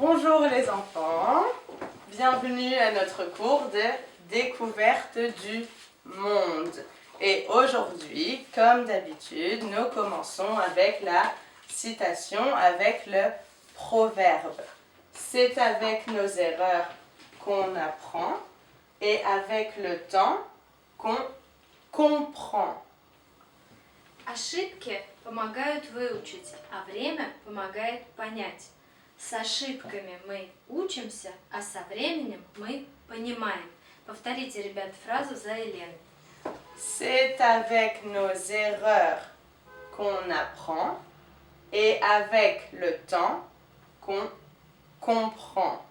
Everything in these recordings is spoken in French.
Bonjour les enfants, bienvenue à notre cours de découverte du monde. Et aujourd'hui, comme d'habitude, nous commençons avec la citation, avec le proverbe. C'est avec nos erreurs qu'on apprend et avec le temps qu'on comprend. Ошибки помогают выучить, а время помогает понять. С ошибками мы учимся, а со временем мы понимаем. Повторите, ребят, фразу за Еленой. C'est avec nos erreurs qu'on apprend et avec le temps qu'on comprend.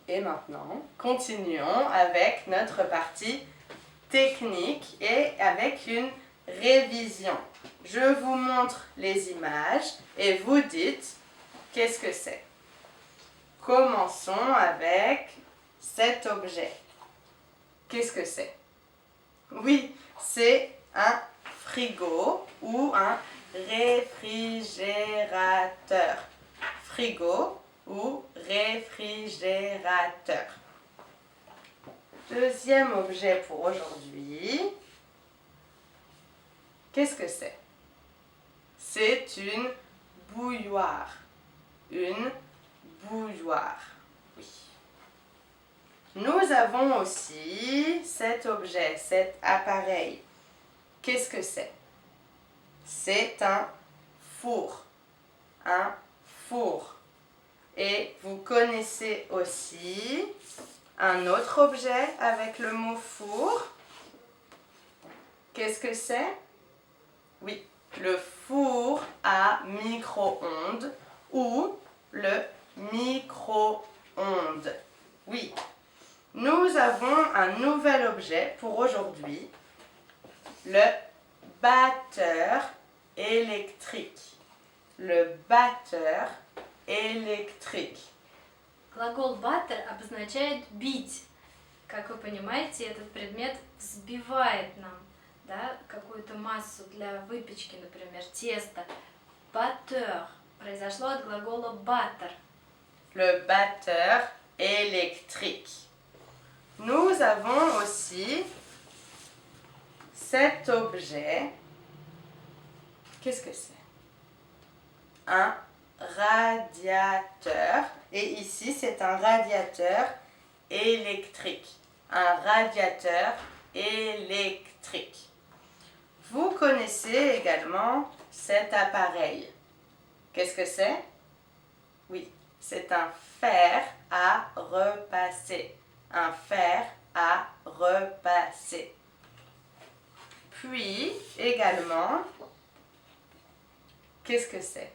Et maintenant, continuons avec notre partie technique et avec une révision. Je vous montre les images et vous dites qu'est-ce que c'est. Commençons avec cet objet. Qu'est-ce que c'est? Oui, c'est un frigo ou un réfrigérateur. Frigo ou réfrigérateur. Deuxième objet pour aujourd'hui. Qu'est-ce que c'est? C'est une bouilloire. Une bouilloire. Oui. Nous avons aussi cet objet, cet appareil. Qu'est-ce que c'est? C'est un four. Un four. Et vous connaissez aussi un autre objet avec le mot four. Qu'est-ce que c'est? Oui, le four à micro-ondes ou le micro-ondes. Oui. Nous avons un nouvel objet pour aujourd'hui, le batteur électrique. Le batteur électrique. Глагол butter обозначает бить. Как вы понимаете, этот предмет взбивает нам, да, какую-то массу для выпечки, например, тесто. Batteur произошло от глагола butter. Le batteur électrique. Nous avons aussi cet objet. Qu'est-ce que c'est? Un radiateur. Et ici, c'est un radiateur électrique. Un radiateur électrique. Vous connaissez également cet appareil. Qu'est-ce que c'est? Oui, c'est un fer à repasser. Un fer à repasser. Puis, également, qu'est-ce que c'est?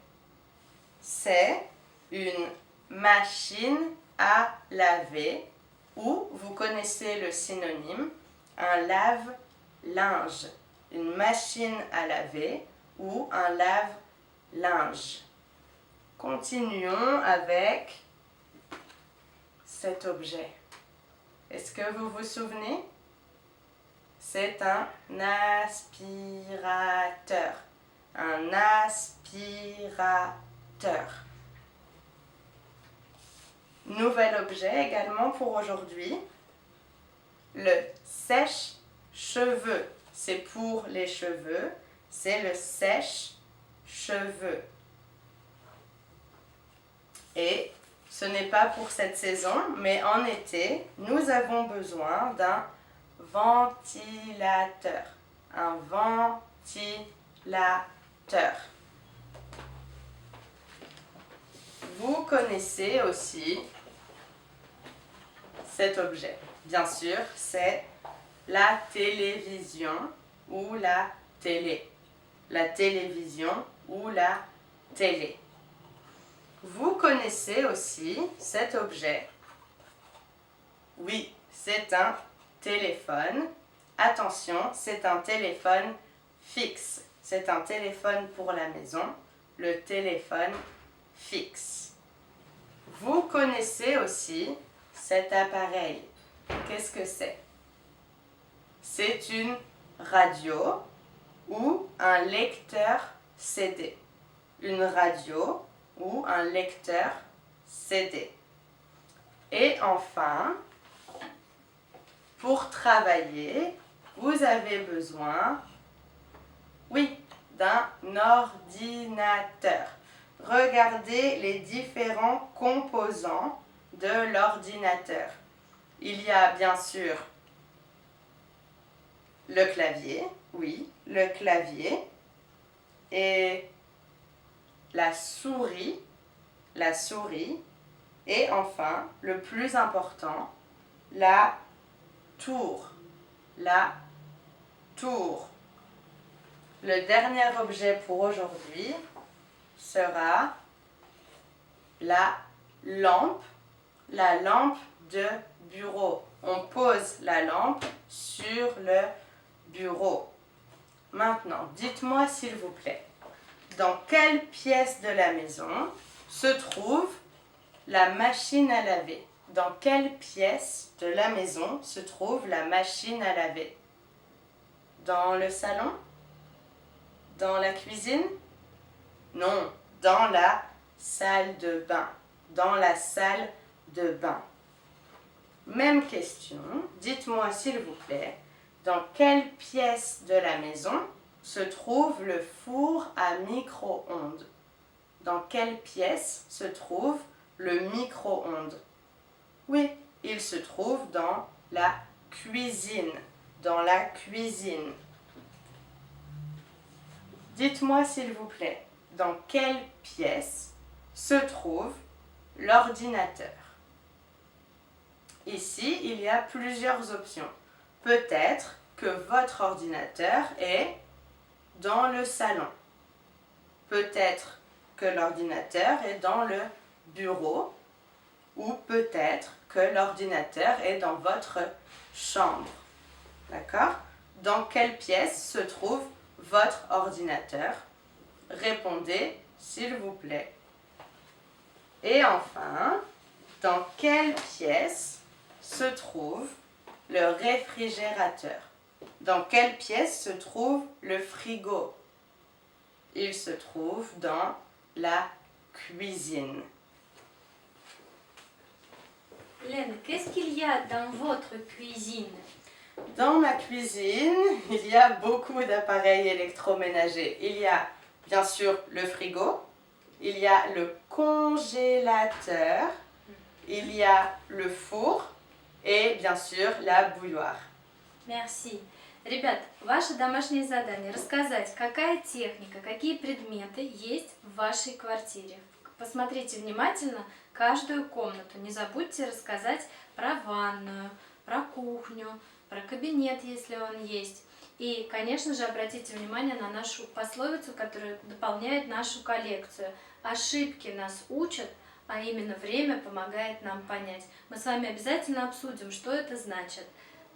C'est une machine à laver ou, vous connaissez le synonyme, un lave-linge. Une machine à laver ou un lave-linge. Continuons avec cet objet. Est-ce que vous vous souvenez? C'est un aspirateur. Un aspirateur. Nouvel objet également pour aujourd'hui. Le sèche-cheveux. C'est pour les cheveux. C'est le sèche-cheveux. Et ce n'est pas pour cette saison, mais en été, nous avons besoin d'un ventilateur. Un ventilateur. Vous connaissez aussi cet objet. Bien sûr, c'est la télévision ou la télé. La télévision ou la télé. Vous connaissez aussi cet objet. Oui, c'est un téléphone. Attention, c'est un téléphone fixe. C'est un téléphone pour la maison. Le téléphone fixe. Vous connaissez aussi cet appareil. Qu'est-ce que c'est? C'est une radio ou un lecteur CD. Une radio ou un lecteur CD. Et enfin, pour travailler, vous avez besoin, oui, d'un ordinateur. Regardez les différents composants de l'ordinateur. Il y a bien sûr le clavier, oui, le clavier, et la souris, et enfin, le plus important, la tour. Le dernier objet pour aujourd'hui sera la lampe de bureau. On pose la lampe sur le bureau. Maintenant, dites-moi s'il vous plaît, dans quelle pièce de la maison se trouve la machine à laver? Dans quelle pièce de la maison se trouve la machine à laver? Dans le salon? Dans la cuisine? Non, dans la salle de bain. Dans la salle de bain. Même question, dites-moi s'il vous plaît, dans quelle pièce de la maison se trouve le four à micro-ondes? Dans quelle pièce se trouve le micro-ondes? Oui, il se trouve dans la cuisine. Dans la cuisine. Dites-moi s'il vous plaît, dans quelle pièce se trouve l'ordinateur? Ici, il y a plusieurs options. Peut-être que votre ordinateur est dans le salon. Peut-être que l'ordinateur est dans le bureau. Ou peut-être que l'ordinateur est dans votre chambre. D'accord? Dans quelle pièce se trouve votre ordinateur? Répondez, s'il vous plaît. Et enfin, dans quelle pièce se trouve le réfrigérateur? Dans quelle pièce se trouve le frigo? Il se trouve dans la cuisine. Лена, qu'est-ce qu'il y a dans votre cuisine? Dans ma cuisine, il y a beaucoup d'appareils électroménagers. Il y a bien sûr le frigo, il y a le congélateur, il y a le four et bien sûr la bouilloire. Merci. Ребят, ваше домашнее задание рассказать, какая техника, какие предметы есть в вашей квартире. Посмотрите внимательно каждую комнату. Не забудьте рассказать про ванную, про кухню, про кабинет, если он есть. И, конечно же, обратите внимание на нашу пословицу, которая дополняет нашу коллекцию. Ошибки нас учат, а именно время помогает нам понять. Мы с вами обязательно обсудим, что это значит.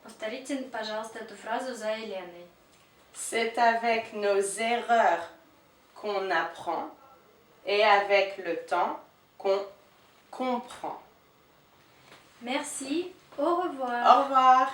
Повторите, пожалуйста, эту фразу за Еленой. C'est avec nos erreurs qu'on apprend et avec le temps qu'on comprend. Merci, au revoir. Au revoir.